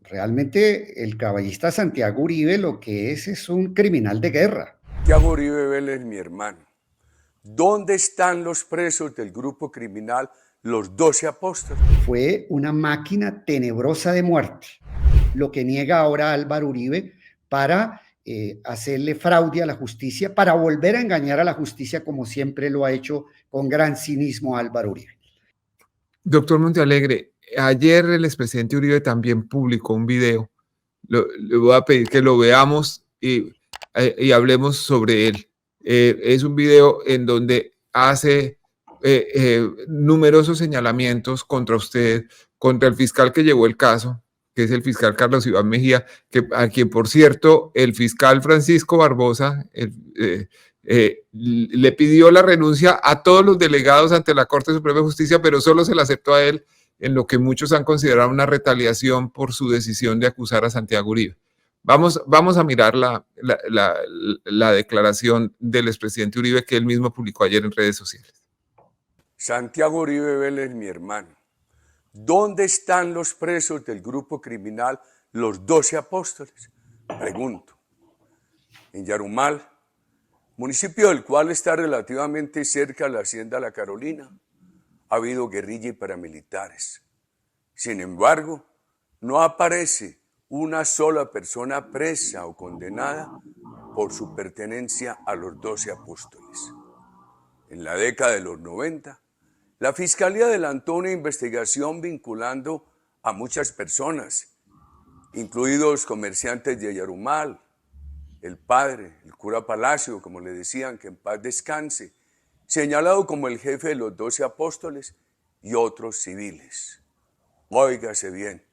Realmente el caballista Santiago Uribe lo que es un criminal de guerra. Santiago Uribe Vélez, mi hermano. ¿Dónde están los presos del grupo criminal Los 12 Apóstoles? Fue una máquina tenebrosa de muerte, lo que niega ahora Álvaro Uribe para hacerle fraude a la justicia, para volver a engañar a la justicia como siempre lo ha hecho con gran cinismo Álvaro Uribe. Doctor Montealegre, ayer el expresidente Uribe también publicó un video. Le voy a pedir que lo veamos y hablemos sobre él. Es un video en donde hace numerosos señalamientos contra usted, contra el fiscal que llevó el caso, que es el fiscal Carlos Iván Mejía, a quien, por cierto, el fiscal Francisco Barbosa le pidió la renuncia a todos los delegados ante la Corte Suprema de Justicia, pero solo se la aceptó a él, en lo que muchos han considerado una retaliación por su decisión de acusar a Santiago Uribe. Vamos a mirar la declaración del expresidente Uribe que él mismo publicó ayer en redes sociales. Santiago Uribe Vélez, mi hermano. ¿Dónde están los presos del grupo criminal Los 12 Apóstoles? Pregunto. En Yarumal, municipio del cual está relativamente cerca la hacienda La Carolina, ha habido guerrilla y paramilitares. Sin embargo, no aparece una sola persona presa o condenada por su pertenencia a los 12 apóstoles. En la década de los 90, la Fiscalía adelantó una investigación vinculando a muchas personas, incluidos comerciantes de Yarumal, el padre, el cura Palacio, como le decían, que en paz descanse, señalado como el jefe de los 12 apóstoles, y otros civiles. Óigase bien,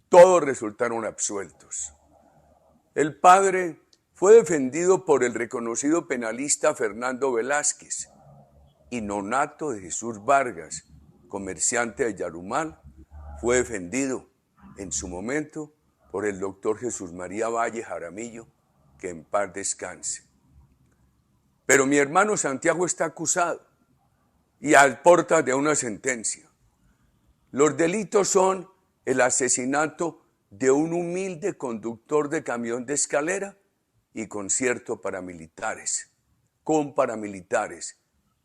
todos resultaron absueltos. El padre fue defendido por el reconocido penalista Fernando Velázquez, y Nonato de Jesús Vargas, comerciante de Yarumal, fue defendido en su momento por el doctor Jesús María Valle Jaramillo, que en paz descanse. Pero mi hermano Santiago está acusado y a puertas de una sentencia. Los delitos son el asesinato de un humilde conductor de camión de escalera y concierto con paramilitares,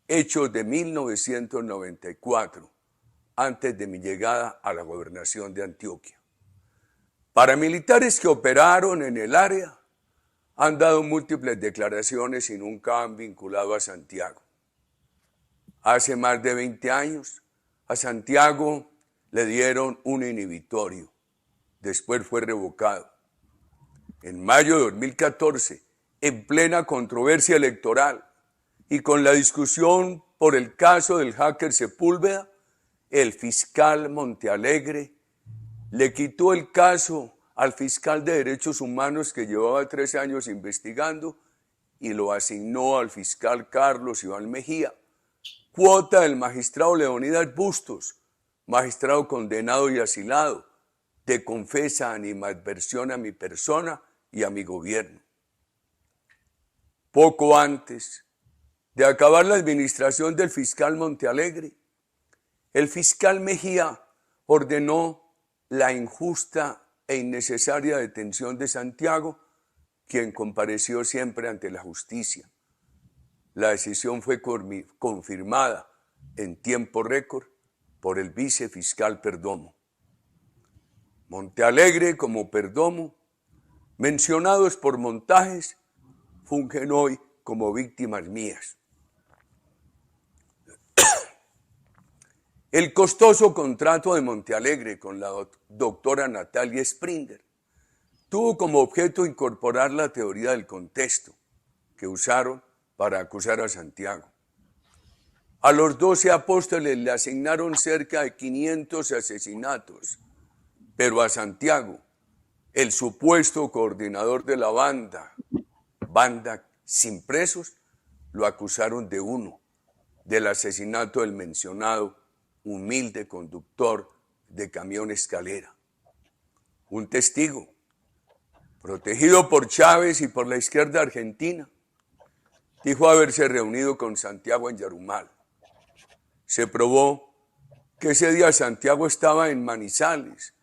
hechos de 1994, antes de mi llegada a la gobernación de Antioquia. Paramilitares que operaron en el área han dado múltiples declaraciones y nunca han vinculado a Santiago. Hace más de 20 años, a Santiago le dieron un inhibitorio. Después fue revocado. En mayo de 2014, en plena controversia electoral y con la discusión por el caso del hacker Sepúlveda, el fiscal Montealegre le quitó el caso al fiscal de Derechos Humanos que llevaba 3 años investigando y lo asignó al fiscal Carlos Iván Mejía, cuota del magistrado Leonidas Bustos, magistrado condenado y asilado, de confesa animadversión a mi persona y a mi gobierno. Poco antes de acabar la administración del fiscal Montealegre, el fiscal Mejía ordenó la injusta e innecesaria detención de Santiago, quien compareció siempre ante la justicia. La decisión fue confirmada en tiempo récord por el vicefiscal Perdomo. Montealegre como Perdomo, mencionados por montajes, fungen hoy como víctimas mías. El costoso contrato de Montealegre con la doctora Natalia Springer tuvo como objeto incorporar la teoría del contexto que usaron para acusar a Santiago. A los 12 apóstoles le asignaron cerca de 500 asesinatos, pero a Santiago, el supuesto coordinador de la banda sin presos, lo acusaron de uno, del asesinato del mencionado humilde conductor de camión escalera. Un testigo, protegido por Chávez y por la izquierda argentina, dijo haberse reunido con Santiago en Yarumal. Se probó que ese día Santiago estaba en Manizales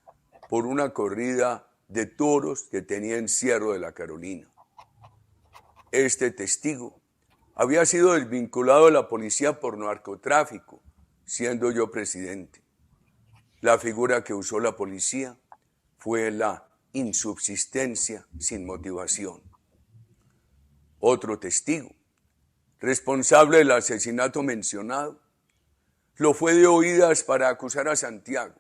por una corrida de toros que tenía en Cerro de la Carolina. Este testigo había sido desvinculado de la policía por narcotráfico, siendo yo presidente. La figura que usó la policía fue la insubsistencia sin motivación. Otro testigo, responsable del asesinato mencionado, lo fue de oídas para acusar a Santiago.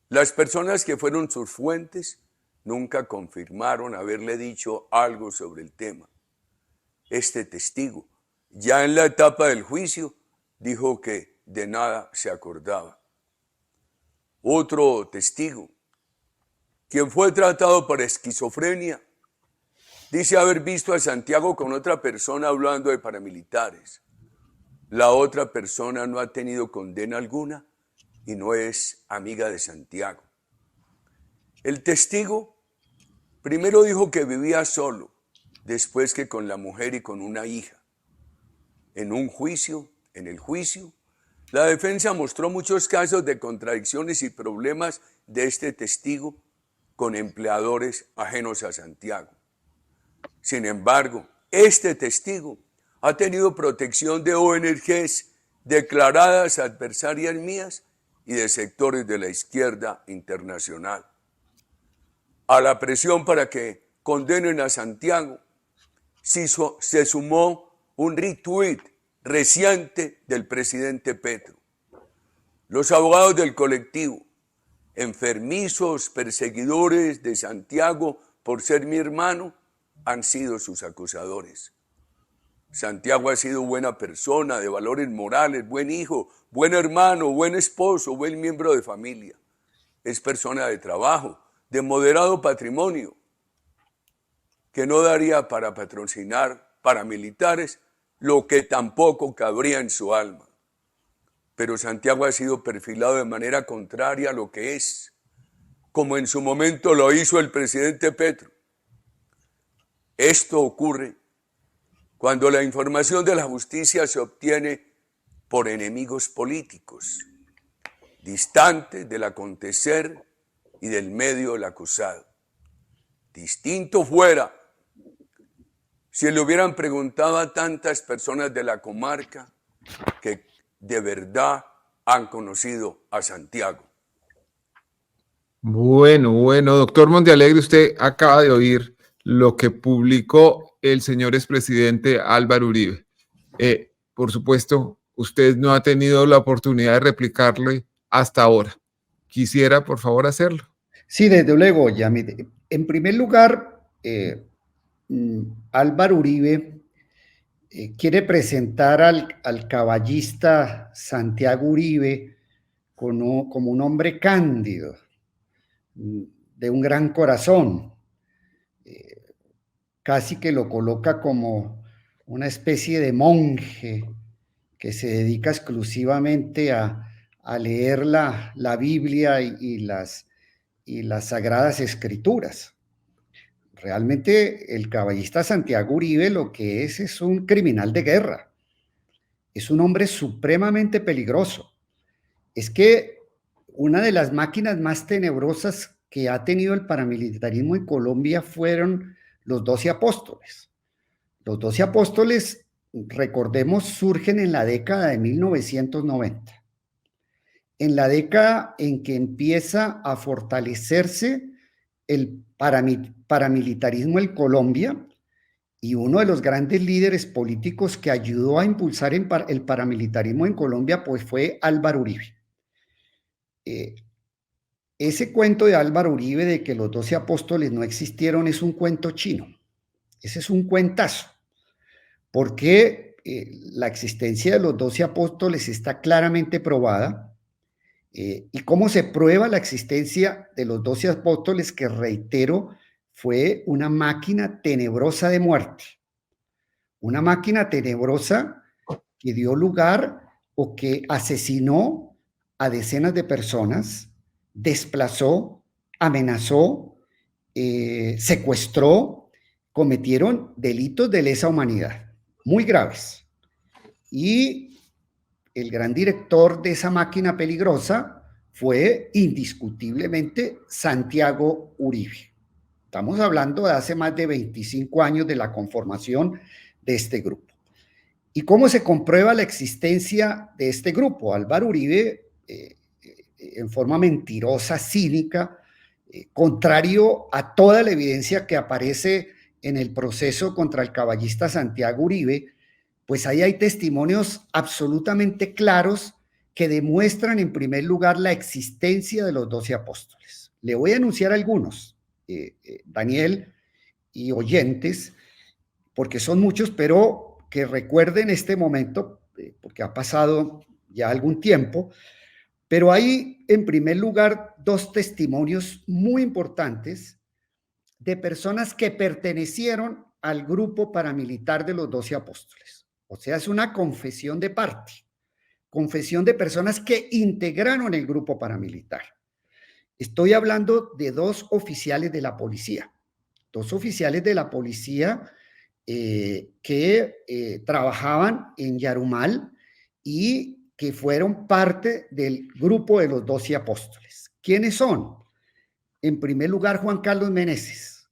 Las personas que fueron sus fuentes nunca confirmaron haberle dicho algo sobre el tema. Este testigo, ya en la etapa del juicio, dijo que de nada se acordaba. Otro testigo, quien fue tratado por esquizofrenia, dice haber visto a Santiago con otra persona hablando de paramilitares. La otra persona no ha tenido condena alguna y no es amiga de Santiago. El testigo primero dijo que vivía solo, después que con la mujer y con una hija. En el juicio, la defensa mostró muchos casos de contradicciones y problemas de este testigo con empleadores ajenos a Santiago. Sin embargo, este testigo ha tenido protección de ONGs declaradas adversarias mías y de sectores de la izquierda internacional. A la presión para que condenen a Santiago se sumó un retweet reciente del presidente Petro. Los abogados del colectivo, enfermizos perseguidores de Santiago por ser mi hermano, han sido sus acusadores. Santiago ha sido buena persona, de valores morales, buen hijo, buen hermano, buen esposo, buen miembro de familia. Es persona de trabajo, de moderado patrimonio, que no daría para patrocinar paramilitares, lo que tampoco cabría en su alma. Pero Santiago ha sido perfilado de manera contraria a lo que es, como en su momento lo hizo el presidente Petro. Esto ocurre cuando la información de la justicia se obtiene por enemigos políticos, distantes del acontecer y del medio del acusado. Distinto fuera si le hubieran preguntado a tantas personas de la comarca que de verdad han conocido a Santiago. Bueno, doctor Montealegre, usted acaba de oír lo que publicó el señor expresidente Álvaro Uribe. Por supuesto, usted no ha tenido la oportunidad de replicarle hasta ahora. Quisiera, por favor, hacerlo. Sí, desde luego, Yamid. En primer lugar, Álvaro Uribe quiere presentar al caballista Santiago Uribe como un hombre cándido, de un gran corazón. Casi que lo coloca como una especie de monje que se dedica exclusivamente a leer la Biblia y las Sagradas Escrituras. Realmente el caballista Santiago Uribe lo que es un criminal de guerra. Es un hombre supremamente peligroso. Es que una de las máquinas más tenebrosas que ha tenido el paramilitarismo en Colombia fueron los 12 apóstoles. Los 12 apóstoles, recordemos, surgen en la década de 1990. En la década en que empieza a fortalecerse el paramilitarismo en Colombia, y uno de los grandes líderes políticos que ayudó a impulsar el paramilitarismo en Colombia pues fue Álvaro Uribe. Ese cuento de Álvaro Uribe de que los 12 apóstoles no existieron es un cuento chino. Ese es un cuentazo, porque la existencia de los 12 apóstoles está claramente probada. ¿Y cómo se prueba la existencia de los 12 apóstoles? Que, reitero, fue una máquina tenebrosa de muerte. Una máquina tenebrosa que dio lugar o que asesinó a decenas de personas, desplazó, amenazó, secuestró, cometieron delitos de lesa humanidad, muy graves. Y el gran director de esa máquina peligrosa fue indiscutiblemente Santiago Uribe. Estamos hablando de hace más de 25 años de la conformación de este grupo. ¿Y cómo se comprueba la existencia de este grupo? Álvaro Uribe, en forma mentirosa, cínica, contrario a toda la evidencia que aparece en el proceso contra el caballista Santiago Uribe, pues ahí hay testimonios absolutamente claros que demuestran en primer lugar la existencia de los 12 apóstoles. Le voy a anunciar algunos. Daniel y oyentes, porque son muchos, pero que recuerden este momento, porque ha pasado ya algún tiempo, pero hay en primer lugar dos testimonios muy importantes de personas que pertenecieron al grupo paramilitar de los 12 apóstoles. O sea, es una confesión de parte, confesión de personas que integraron el grupo paramilitar. Estoy hablando de dos oficiales de la policía. Dos oficiales de la policía que trabajaban en Yarumal y que fueron parte del grupo de los 12 apóstoles. ¿Quiénes son? En primer lugar, Juan Carlos Meneses,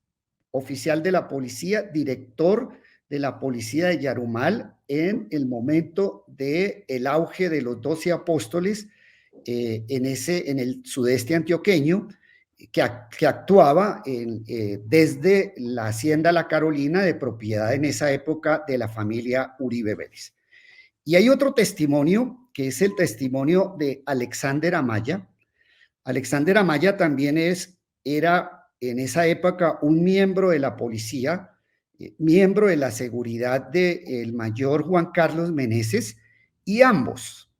oficial de la policía, director de la policía de Yarumal en el momento del auge de los 12 apóstoles en el sudeste antioqueño, que actuaba desde la hacienda La Carolina, de propiedad en esa época de la familia Uribe Vélez. Y hay otro testimonio, que es el testimonio de Alexander Amaya. Alexander Amaya también era en esa época un miembro de la policía, miembro de la seguridad del mayor Juan Carlos Meneses, y ambos,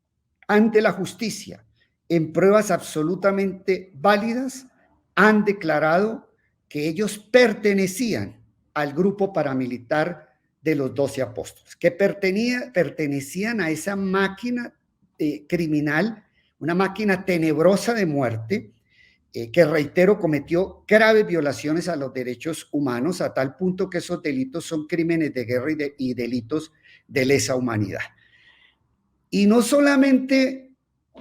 ante la justicia, en pruebas absolutamente válidas, han declarado que ellos pertenecían al grupo paramilitar de los 12 apóstoles, que pertenecían a esa máquina criminal, una máquina tenebrosa de muerte, que, reitero, cometió graves violaciones a los derechos humanos, a tal punto que esos delitos son crímenes de guerra y delitos de lesa humanidad. Y no solamente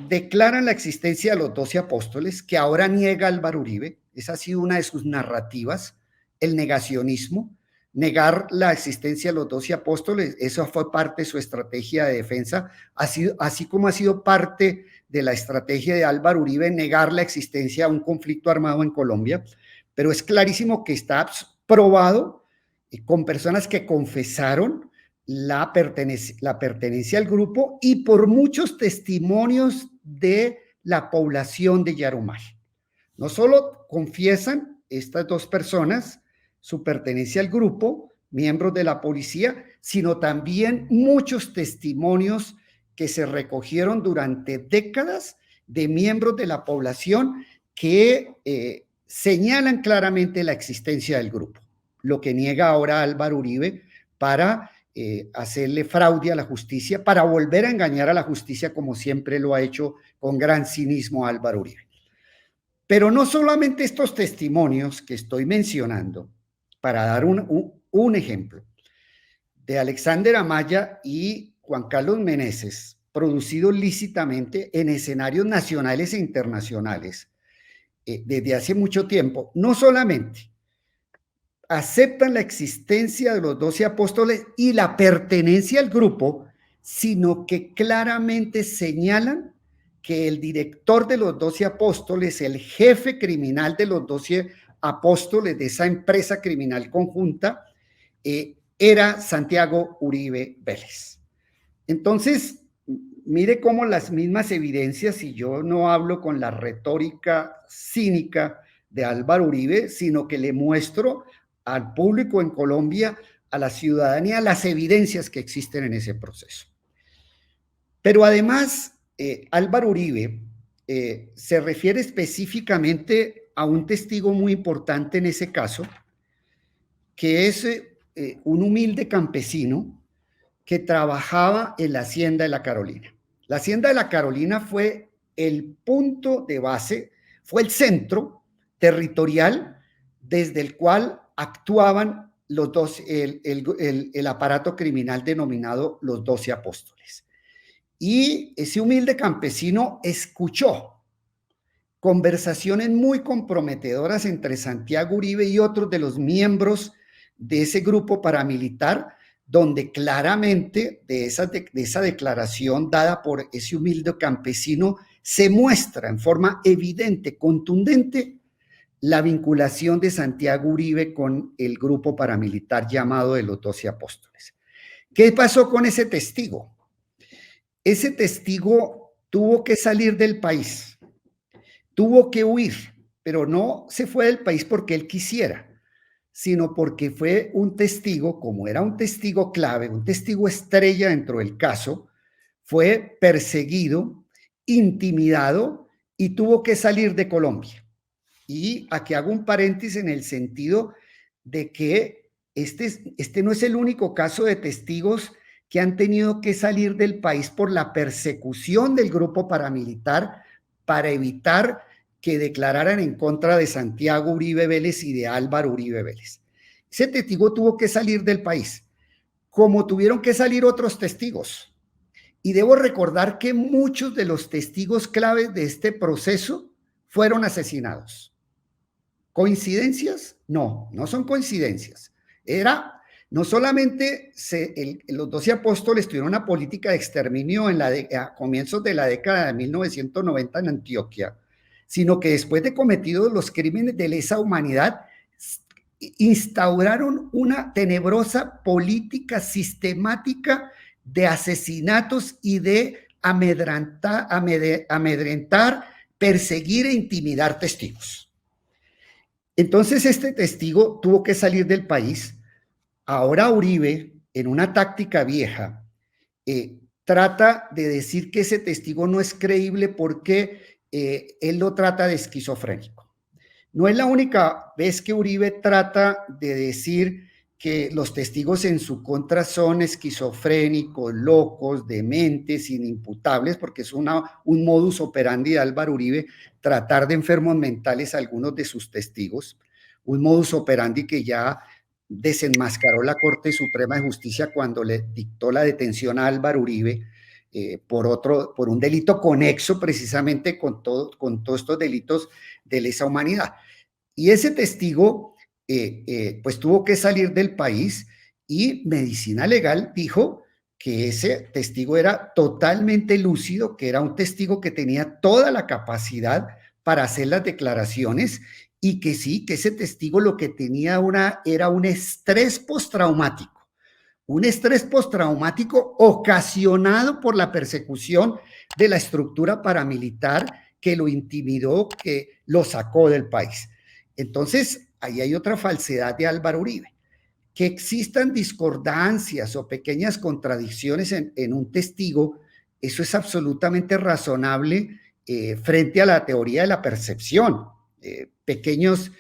declaran la existencia de los 12 apóstoles, que ahora niega Álvaro Uribe. Esa ha sido una de sus narrativas, el negacionismo, negar la existencia de los 12 apóstoles. Eso fue parte de su estrategia de defensa, así como ha sido parte de la estrategia de Álvaro Uribe negar la existencia de un conflicto armado en Colombia. Pero es clarísimo que está probado con personas que confesaron la pertenencia al grupo y por muchos testimonios de la población de Yarumal. No solo confiesan estas dos personas su pertenencia al grupo, miembros de la policía, sino también muchos testimonios que se recogieron durante décadas de miembros de la población que señalan claramente la existencia del grupo, lo que niega ahora Álvaro Uribe para hacerle fraude a la justicia, para volver a engañar a la justicia, como siempre lo ha hecho con gran cinismo Álvaro Uribe. Pero no solamente estos testimonios que estoy mencionando, para dar un ejemplo, de Alexander Amaya y Juan Carlos Meneses, producidos lícitamente en escenarios nacionales e internacionales desde hace mucho tiempo, no solamente aceptan la existencia de los 12 apóstoles y la pertenencia al grupo, sino que claramente señalan que el director de los 12 apóstoles, el jefe criminal de los 12 apóstoles de esa empresa criminal conjunta, era Santiago Uribe Vélez. Entonces, mire cómo las mismas evidencias, y yo no hablo con la retórica cínica de Álvaro Uribe, sino que le muestro al público en Colombia, a la ciudadanía, las evidencias que existen en ese proceso. Pero además, Álvaro Uribe se refiere específicamente a un testigo muy importante en ese caso, que es un humilde campesino que trabajaba en la hacienda de La Carolina. La hacienda de La Carolina fue el punto de base, fue el centro territorial desde el cual actuaban los dos, el aparato criminal denominado los 12 apóstoles. Y ese humilde campesino escuchó conversaciones muy comprometedoras entre Santiago Uribe y otros de los miembros de ese grupo paramilitar, donde claramente de esa declaración dada por ese humilde campesino se muestra en forma evidente, contundente, la vinculación de Santiago Uribe con el grupo paramilitar llamado de los 12 Apóstoles. ¿Qué pasó con ese testigo? Ese testigo tuvo que salir del país, tuvo que huir, pero no se fue del país porque él quisiera, sino porque fue un testigo, como era un testigo clave, un testigo estrella dentro del caso, fue perseguido, intimidado y tuvo que salir de Colombia. Y aquí hago un paréntesis en el sentido de que este no es el único caso de testigos que han tenido que salir del país por la persecución del grupo paramilitar para evitar que declararan en contra de Santiago Uribe Vélez y de Álvaro Uribe Vélez. Ese testigo tuvo que salir del país, como tuvieron que salir otros testigos. Y debo recordar que muchos de los testigos claves de este proceso fueron asesinados. ¿Coincidencias? No, no son coincidencias. No solamente los 12 apóstoles tuvieron una política de exterminio a comienzos de la década de 1990 en Antioquia, sino que después de cometidos los crímenes de lesa humanidad, instauraron una tenebrosa política sistemática de asesinatos y de amedrentar, perseguir e intimidar testigos. Entonces este testigo tuvo que salir del país. Ahora Uribe, en una táctica vieja, trata de decir que ese testigo no es creíble porque él lo trata de esquizofrénico. No es la única vez que Uribe trata de decir que los testigos en su contra son esquizofrénicos, locos, dementes, inimputables, porque es un modus operandi de Álvaro Uribe tratar de enfermos mentales a algunos de sus testigos, un modus operandi que ya desenmascaró la Corte Suprema de Justicia cuando le dictó la detención a Álvaro Uribe por un delito conexo precisamente con todos estos delitos de lesa humanidad. Y ese testigo pues tuvo que salir del país y Medicina Legal dijo que ese testigo era totalmente lúcido, que era un testigo que tenía toda la capacidad para hacer las declaraciones y que sí, que ese testigo lo que tenía era un estrés postraumático ocasionado por la persecución de la estructura paramilitar que lo intimidó, que lo sacó del país. Entonces, ahí hay otra falsedad de Álvaro Uribe. Que existan discordancias o pequeñas contradicciones en un testigo, eso es absolutamente razonable frente a la teoría de la percepción. Pequeñas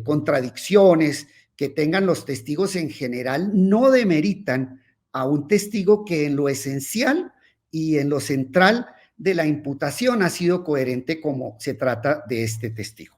contradicciones que tengan los testigos en general no demeritan a un testigo que en lo esencial y en lo central de la imputación ha sido coherente como se trata de este testigo.